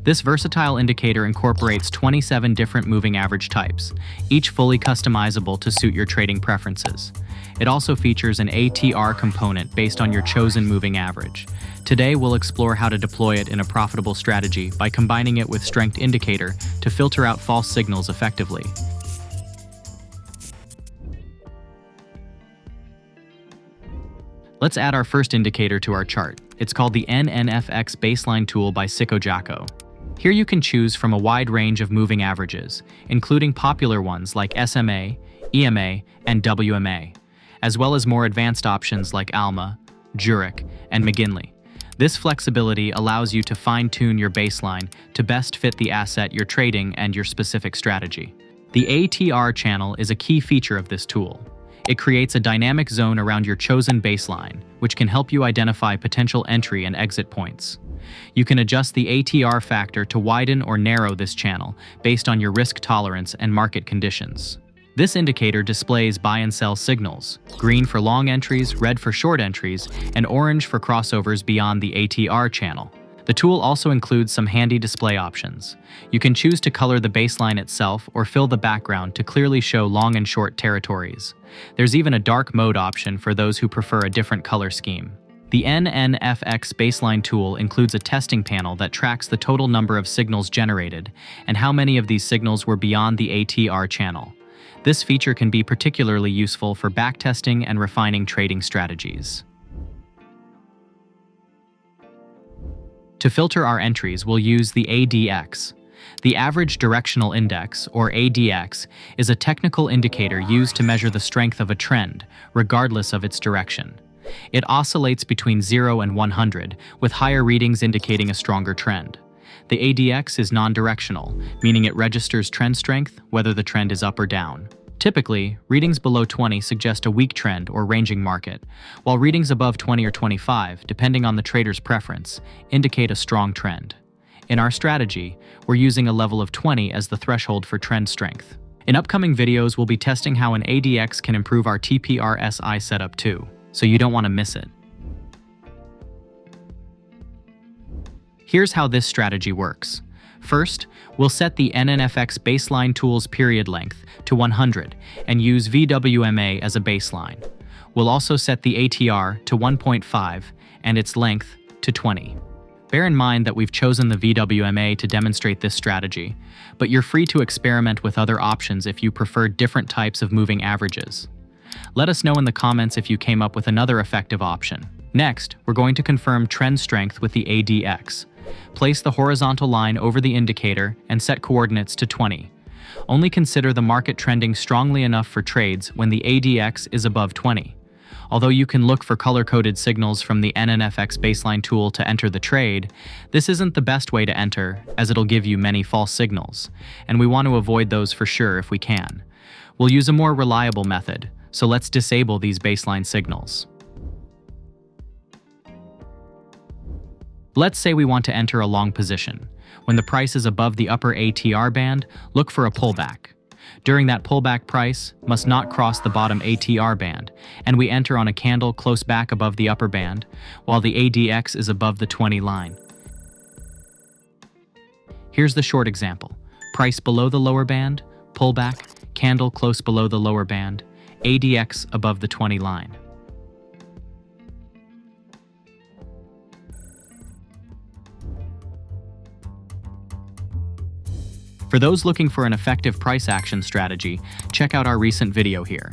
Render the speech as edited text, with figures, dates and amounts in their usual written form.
This versatile indicator incorporates 27 different moving average types, each fully customizable to suit your trading preferences. It also features an ATR component based on your chosen moving average. Today, we'll explore how to deploy it in a profitable strategy by combining it with Strength Indicator to filter out false signals effectively. Let's add our first indicator to our chart. It's called the NNFX Baseline Tool by Jacko. Here you can choose from a wide range of moving averages, including popular ones like SMA, EMA, and WMA, as well as more advanced options like ALMA, Zurich, and McGinley. This flexibility allows you to fine-tune your baseline to best fit the asset you're trading and your specific strategy. The ATR channel is a key feature of this tool. It creates a dynamic zone around your chosen baseline, which can help you identify potential entry and exit points. You can adjust the ATR factor to widen or narrow this channel based on your risk tolerance and market conditions. This indicator displays buy and sell signals: green for long entries, red for short entries, and orange for crossovers beyond the ATR channel. The tool also includes some handy display options. You can choose to color the baseline itself or fill the background to clearly show long and short territories. There's even a dark mode option for those who prefer a different color scheme. The NNFX Baseline Tool includes a testing panel that tracks the total number of signals generated and how many of these signals were beyond the ATR channel. This feature can be particularly useful for backtesting and refining trading strategies. To filter our entries, we'll use the ADX. The Average Directional Index, or ADX, is a technical indicator used to measure the strength of a trend, regardless of its direction. It oscillates between 0 and 100, with higher readings indicating a stronger trend. The ADX is non-directional, meaning it registers trend strength, whether the trend is up or down. Typically, readings below 20 suggest a weak trend or ranging market, while readings above 20 or 25, depending on the trader's preference, indicate a strong trend. In our strategy, we're using a level of 20 as the threshold for trend strength. In upcoming videos, we'll be testing how an ADX can improve our TPRSI setup too, so you don't want to miss it. Here's how this strategy works. First, we'll set the NNFX Baseline Tool's period length to 100 and use VWMA as a baseline. We'll also set the ATR to 1.5 and its length to 20. Bear in mind that we've chosen the VWMA to demonstrate this strategy, but you're free to experiment with other options if you prefer different types of moving averages. Let us know in the comments if you came up with another effective option. Next, we're going to confirm trend strength with the ADX. Place the horizontal line over the indicator and set coordinates to 20. Only consider the market trending strongly enough for trades when the ADX is above 20. Although you can look for color-coded signals from the NNFX Baseline Tool to enter the trade, this isn't the best way to enter, as it'll give you many false signals, and we want to avoid those for sure if we can. We'll use a more reliable method, so let's disable these baseline signals. Let's say we want to enter a long position. When the price is above the upper ATR band, look for a pullback. During that pullback, price must not cross the bottom ATR band, and we enter on a candle close back above the upper band, while the ADX is above the 20 line. Here's the short example. Price below the lower band, pullback, candle close below the lower band, ADX above the 20 line. For those looking for an effective price action strategy, check out our recent video here.